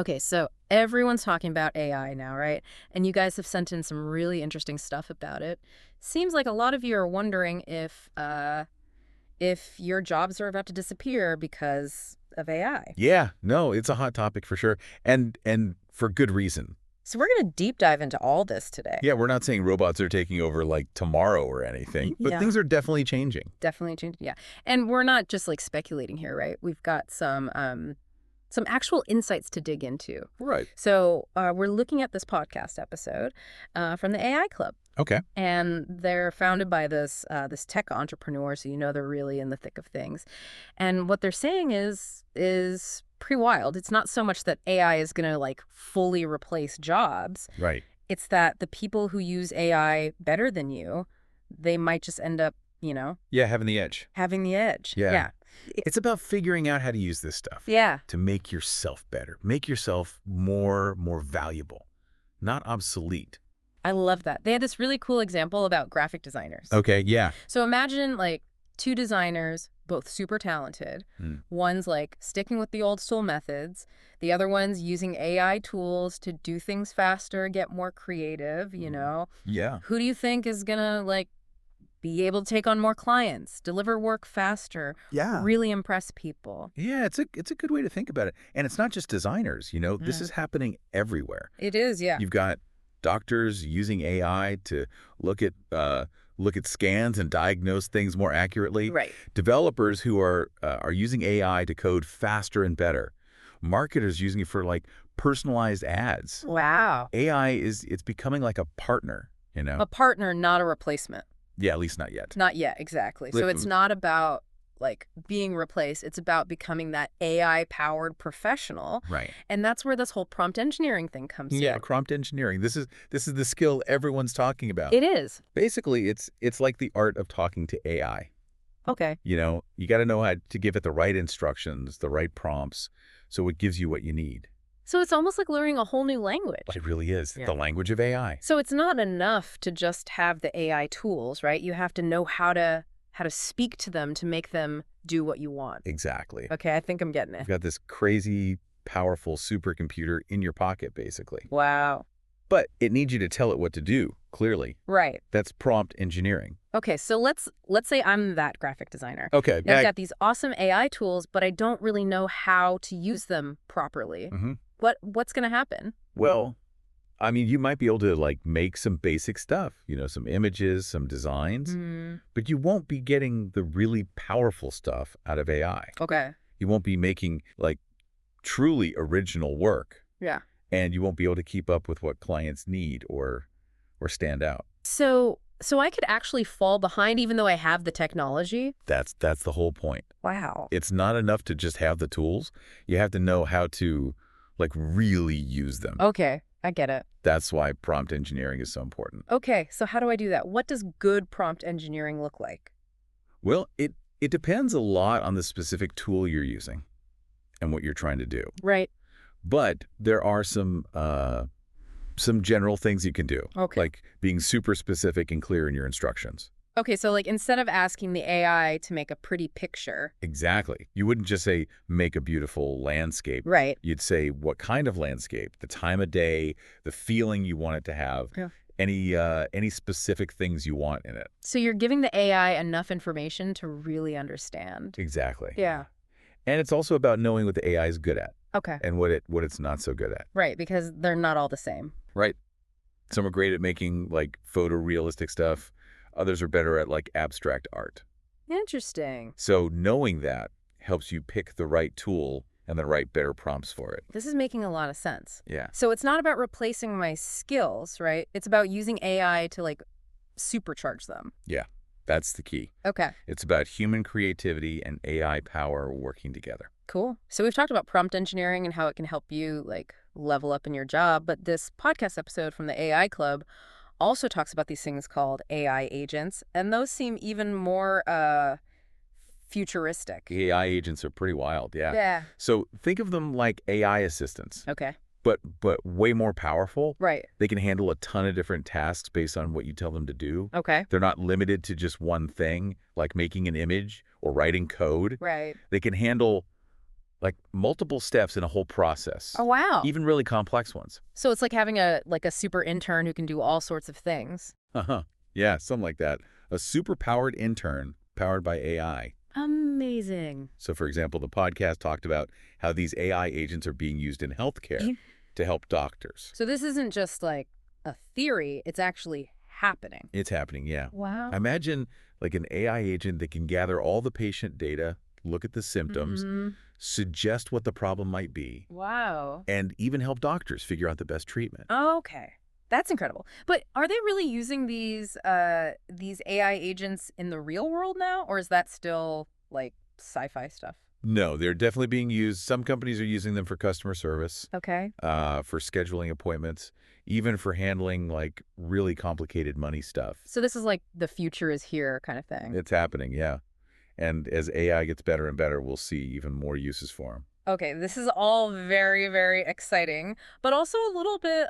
Okay, so everyone's talking about AI now, right? And you guys have sent in some really interesting stuff about it. Seems like a lot of you are wondering if your jobs are about to disappear because of AI. Yeah, no, it's a hot topic for sure. And for good reason. So we're going to deep dive into all this today. Yeah, we're not saying robots are taking over like tomorrow or anything, but Yeah. things are definitely changing. Definitely change. Yeah. And we're not just like speculating here, right? We've got some actual insights to dig into. Right. So we're looking at this podcast episode from the AI Club. Okay. And they're founded by this tech entrepreneur, so you know they're really in the thick of things. And what they're saying is pretty wild. It's not so much that AI is going to like fully replace jobs. Right. It's that the people who use AI better than you, they might just end up, Yeah, having the edge. having the edge. Yeah. Yeah. It's about figuring out how to use this stuff Yeah. to make yourself better, make yourself more valuable, not obsolete. I love that. They had this really cool example about graphic designers. Okay, yeah. So imagine like two designers, both super talented. One's like sticking with the old school methods. The other one's using AI tools to do things faster, get more creative, Yeah. Who do you think is gonna like be able to take on more clients, deliver work faster, Yeah. really impress people? Yeah, it's a good way to think about it. And it's not just designers, this is happening everywhere. It is, yeah. You've got doctors using AI to look at scans and diagnose things more accurately. Right. Developers who are using AI to code faster and better. Marketers using it for like personalized ads. Wow. It's becoming like a partner, A partner, not a replacement. Yeah, at least not yet. Not yet, exactly. So it's not about like being replaced. It's about becoming that AI-powered professional. Right. And that's where this whole prompt engineering thing comes Yeah, in. prompt engineering. This is the skill everyone's talking about. It is. Basically, it's like the art of talking to AI. Okay. You got to know how to give it the right instructions, the right prompts, so it gives you what you need. So it's almost like learning a whole new language. It really is. Yeah. The language of AI. So it's not enough to just have the AI tools, right? You have to know how to speak to them to make them do what you want. Exactly. Okay, I think I'm getting it. You've got this crazy, powerful supercomputer in your pocket, basically. Wow. But it needs you to tell it what to do, clearly. Right. That's prompt engineering. Okay, so let's say I'm that graphic designer. Okay. And I've got these awesome AI tools, but I don't really know how to use them properly. Mm-hmm. What's going to happen? Well, I mean, you might be able to like make some basic stuff, some images, some designs, but you won't be getting the really powerful stuff out of AI. Okay. You won't be making like truly original work. Yeah. And you won't be able to keep up with what clients need or stand out. So I could actually fall behind even though I have the technology? That's the whole point. Wow. It's not enough to just have the tools. You have to know how to like really use them. Okay, I get it. That's why prompt engineering is so important. Okay, so how do I do that? What does good prompt engineering look like? Well, it depends a lot on the specific tool you're using and what you're trying to do. Right. But there are some general things you can do. Okay. Like being super specific and clear in your instructions. Okay, so like instead of asking the AI to make a pretty picture. Exactly. You wouldn't just say, make a beautiful landscape. Right. You'd say what kind of landscape, the time of day, the feeling you want it to have, any specific things you want in it. So you're giving the AI enough information to really understand. Exactly. Yeah. And it's also about knowing what the AI is good at. Okay. And what it's not so good at. Right, because they're not all the same. Right. Some are great at making like photorealistic stuff. Others are better at like abstract art. Interesting. So knowing that helps you pick the right tool and the right better prompts for it. This is making a lot of sense. Yeah. So it's not about replacing my skills, right? It's about using AI to like supercharge them. Yeah. That's the key. Okay. It's about human creativity and AI power working together. Cool. So we've talked about prompt engineering and how it can help you like level up in your job, but this podcast episode from the AI Club also talks about these things called AI agents, and those seem even more futuristic. AI agents are pretty wild, yeah. Yeah. So think of them like AI assistants. Okay. But way more powerful. Right. They can handle a ton of different tasks based on what you tell them to do. Okay. They're not limited to just one thing, like making an image or writing code. Right. They can handle Like multiple steps in a whole process, Oh, wow. even really complex ones. So it's like having a super intern who can do all sorts of things. Uh-huh. Yeah, something like that. A super-powered intern powered by AI. Amazing. So, for example, the podcast talked about how these AI agents are being used in healthcare to help doctors. So this isn't just like a theory, it's actually happening. It's happening, yeah. Wow. Imagine like an AI agent that can gather all the patient data, look at the symptoms, suggest what the problem might be, Wow. and even help doctors figure out the best treatment. Okay. That's incredible. But are they really using these AI agents in the real world now, or is that still like sci-fi stuff? No, they're definitely being used. Some companies are using them for customer service, Okay. for scheduling appointments, even for handling like really complicated money stuff. So this is like the future is here kind of thing. It's happening, yeah. And as AI gets better and better, we'll see even more uses for them. Okay, this is all very, very exciting, but also a little bit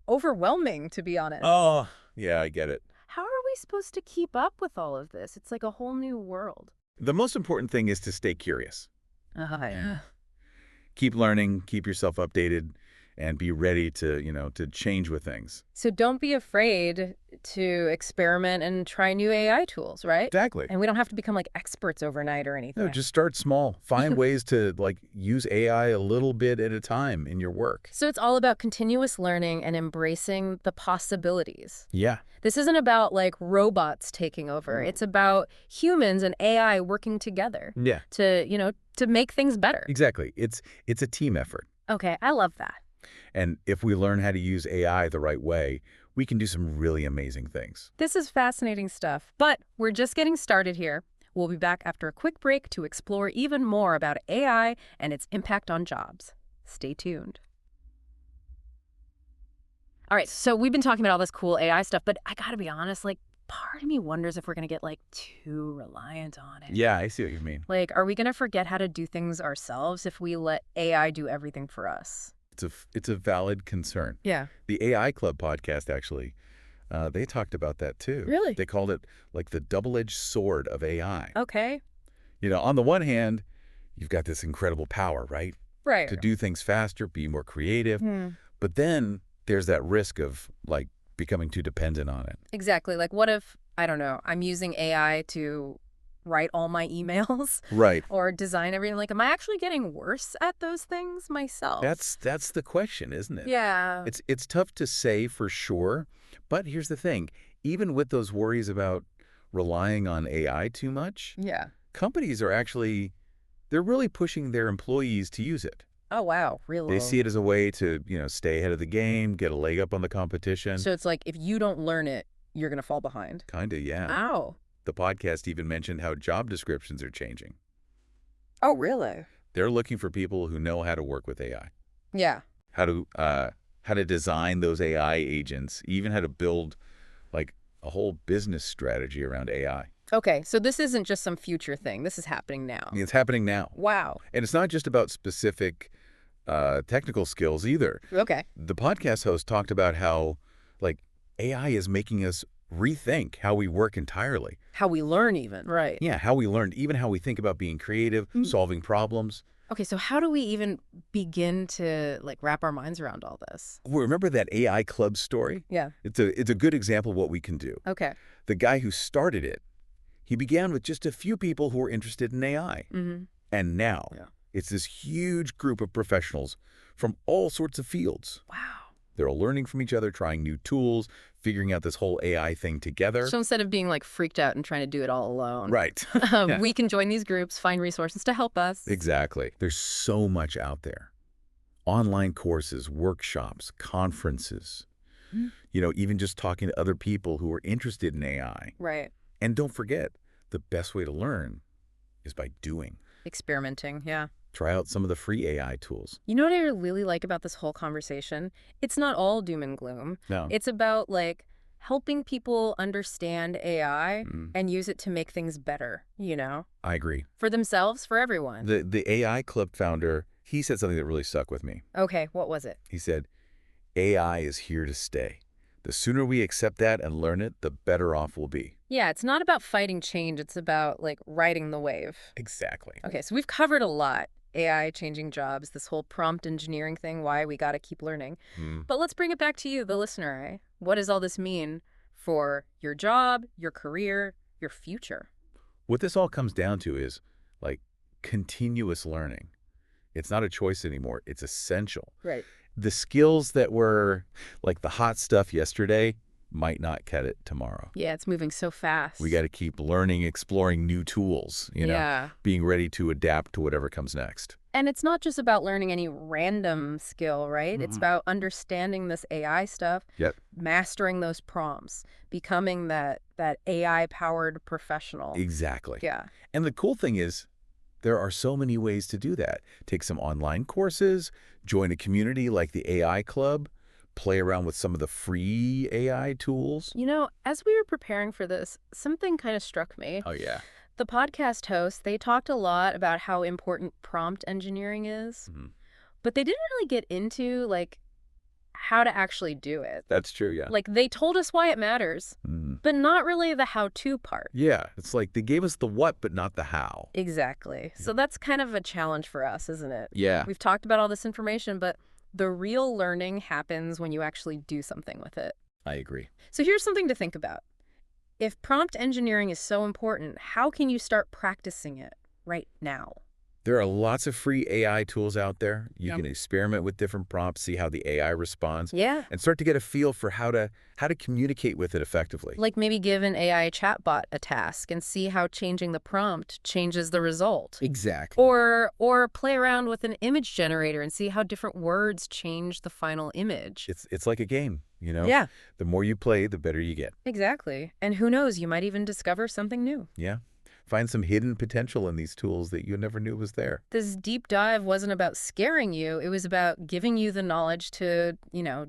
overwhelming, to be honest. Oh, yeah, I get it. How are we supposed to keep up with all of this? It's like a whole new world. The most important thing is to stay curious. Yeah. Keep learning, keep yourself updated, and be ready to change with things. So don't be afraid to experiment and try new AI tools, right? Exactly. And we don't have to become like experts overnight or anything. No, just start small. Find ways to like use AI a little bit at a time in your work. So it's all about continuous learning and embracing the possibilities. Yeah. This isn't about like robots taking over. It's about humans and AI working together Yeah. to make things better. Exactly. It's a team effort. Okay, I love that. And if we learn how to use AI the right way, we can do some really amazing things. This is fascinating stuff, but we're just getting started here. We'll be back after a quick break to explore even more about AI and its impact on jobs. Stay tuned. All right, so we've been talking about all this cool AI stuff, but I gotta be honest, like, part of me wonders if we're gonna get, like, too reliant on it. Yeah, I see what you mean. Like, are we gonna forget how to do things ourselves if we let AI do everything for us? It's a valid concern. Yeah. The AI Club podcast, actually, they talked about that too. Really? They called it like the double-edged sword of AI. Okay. On the one hand, you've got this incredible power, right? Right. To do things faster, be more creative. Hmm. But then there's that risk of like becoming too dependent on it. Exactly. Like, what if, I don't know, I'm using AI to write all my emails Right. or design everything? Like, am I actually getting worse at those things myself? That's the question, isn't it? Yeah. It's tough to say for sure, but here's the thing. Even with those worries about relying on AI too much, Yeah. companies are actually, they're really pushing their employees to use it. Oh, wow. Really? They see it as a way to, stay ahead of the game, get a leg up on the competition. So it's like, if you don't learn it, you're going to fall behind. Kinda, yeah. Wow. The podcast even mentioned how job descriptions are changing. Oh, really? They're looking for people who know how to work with AI, Yeah. how to design those AI agents, even how to build like a whole business strategy around AI. Okay, so this isn't just some future thing. This is happening now. I mean, it's happening now. Wow. And it's not just about specific technical skills either. Okay. The podcast host talked about how like AI is making us rethink how we work entirely. How we learn even. Right. Yeah, how we learn, even how we think about being creative, solving problems. Okay, so how do we even begin to like wrap our minds around all this? Well, remember that AI club story? Yeah. It's a good example of what we can do. Okay. The guy who started it, he began with just a few people who were interested in AI. Mm-hmm. And now it's this huge group of professionals from all sorts of fields. Wow. They're all learning from each other, trying new tools, figuring out this whole AI thing together. So instead of being like freaked out and trying to do it all alone, Right. we can join these groups, find resources to help us. Exactly. There's so much out there. Online courses, workshops, conferences, even just talking to other people who are interested in AI. Right. And don't forget, the best way to learn is by doing. Experimenting, yeah. Try out some of the free AI tools. You know what I really like about this whole conversation? It's not all doom and gloom. No. It's about like helping people understand AI and use it to make things better, I agree. for themselves, for everyone. The AI Club founder, he said something that really stuck with me. Okay, what was it? He said, AI is here to stay. The sooner we accept that and learn it, the better off we'll be. Yeah, it's not about fighting change. It's about, like, riding the wave. Exactly. Okay, so we've covered a lot. AI changing jobs, this whole prompt engineering thing, why we got to keep learning. Hmm. But let's bring it back to you, the listener, eh? What does all this mean for your job, your career, your future? What this all comes down to is, like, continuous learning. It's not a choice anymore. It's essential. Right. The skills that were, like, the hot stuff yesterday might not cut it tomorrow. Yeah, it's moving so fast. We got to keep learning, exploring new tools, Yeah. being ready to adapt to whatever comes next. And it's not just about learning any random skill, right? It's about understanding this AI stuff, Yep. mastering those prompts, becoming that AI-powered professional. Exactly. Yeah. And the cool thing is, there are so many ways to do that. Take some online courses, join a community like the AI Club, play around with some of the free AI tools. You know, as we were preparing for this, something kind of struck me. Oh, yeah. The podcast hosts, they talked a lot about how important prompt engineering is, Mhm. but they didn't really get into, like, how to actually do it. That's true, yeah. Like, they told us why it matters, Mhm. but not really the how-to part. Yeah, it's like they gave us the what, but not the how. Exactly. So that's kind of a challenge for us, isn't it? Yeah. We've talked about all this information, but the real learning happens when you actually do something with it. I agree. So here's something to think about. If prompt engineering is so important, how can you start practicing it right now? There are lots of free AI tools out there. You Yep. can experiment with different prompts, see how the AI responds, Yeah. and start to get a feel for how to communicate with it effectively. Like maybe give an AI chatbot a task and see how changing the prompt changes the result. Exactly. Or play around with an image generator and see how different words change the final image. It's like a game, Yeah, The more you play, the better you get. exactly. And who knows, you might even discover something new. Yeah. Find some hidden potential in these tools that you never knew was there. This deep dive wasn't about scaring you. It was about giving you the knowledge to,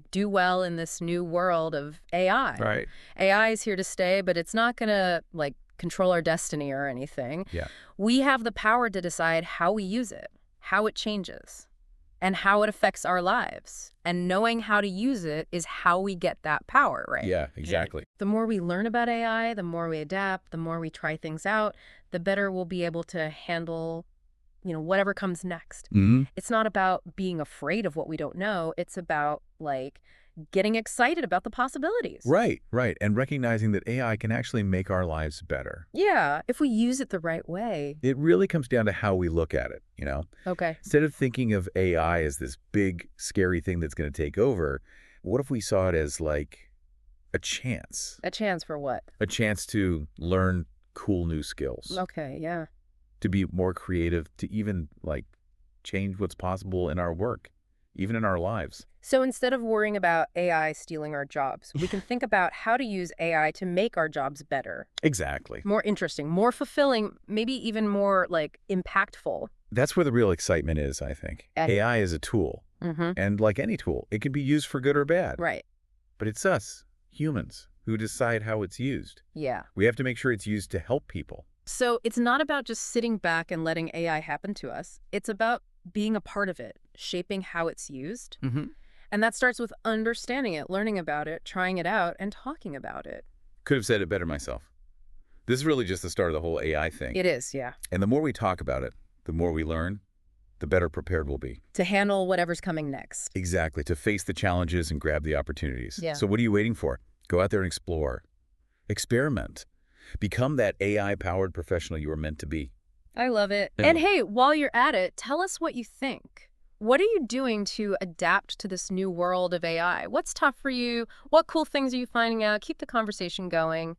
do well in this new world of AI. Right. AI is here to stay, but it's not going to, like, control our destiny or anything. Yeah. We have the power to decide how we use it, how it changes, and how it affects our lives. And knowing how to use it is how we get that power, right? Yeah, exactly. The more we learn about AI, the more we adapt, the more we try things out, the better we'll be able to handle, whatever comes next. Mm-hmm. It's not about being afraid of what we don't know. It's about, like, getting excited about the possibilities. Right. And recognizing that AI can actually make our lives better. Yeah, if we use it the right way. It really comes down to how we look at it, Okay. Instead of thinking of AI as this big, scary thing that's going to take over, what if we saw it as, like, a chance? A chance for what? A chance to learn cool new skills, Okay, yeah. to be more creative, to even, like, change what's possible in our work, even in our lives. So instead of worrying about AI stealing our jobs, we can think about how to use AI to make our jobs better, Exactly. more interesting, more fulfilling, maybe even more, like, impactful. That's where the real excitement is, I think. And- AI is a tool, Mm-hmm. and like any tool, it can be used for good or bad. Right. But it's us, humans, who decide how it's used. Yeah. We have to make sure it's used to help people. So it's not about just sitting back and letting AI happen to us. It's about being a part of it, shaping how it's used. Mm-hmm. And that starts with understanding it, learning about it, trying it out, and talking about it. Could have said it better myself. This is really just the start of the whole AI thing. It is, yeah. And the more we talk about it, the more we learn, the better prepared we'll be. To handle whatever's coming next. Exactly, to face the challenges and grab the opportunities. Yeah. So what are you waiting for? Go out there and explore. Experiment. Become that AI-powered professional you were meant to be. I love it. Yeah. And hey, while you're at it, tell us what you think. What are you doing to adapt to this new world of AI? What's tough for you? What cool things are you finding out? Keep the conversation going.